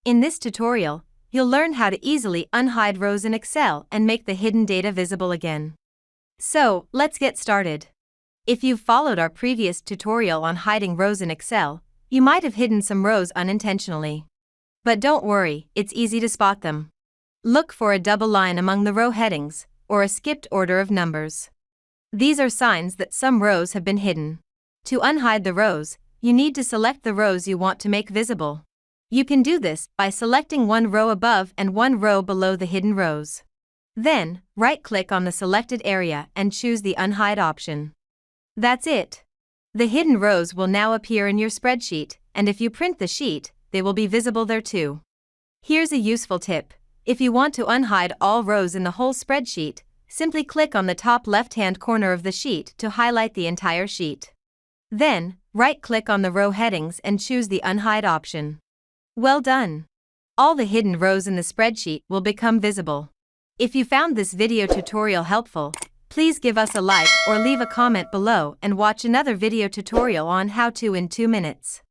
In this tutorial, you'll learn how to easily unhide rows in Excel and make the hidden data visible again. So, let's get started. If you've followed our previous tutorial on hiding rows in Excel, you might have hidden some rows unintentionally. But don't worry, it's easy to spot them. Look for a double line among the row headings, or a skipped order of numbers. These are signs that some rows have been hidden. To unhide the rows, you need to select the rows you want to make visible. You can do this by selecting one row above and one row below the hidden rows. Then, right-click on the selected area and choose the Unhide option. That's it. The hidden rows will now appear in your spreadsheet, and if you print the sheet, they will be visible there too. Here's a useful tip. If you want to unhide all rows in the whole spreadsheet, simply click on the top left-hand corner of the sheet to highlight the entire sheet. Then, right-click on the row headings and choose the Unhide option. Well done! All the hidden rows in the spreadsheet will become visible. If you found this video tutorial helpful, please give us a like or leave a comment below and watch another video tutorial on how to in 2 minutes.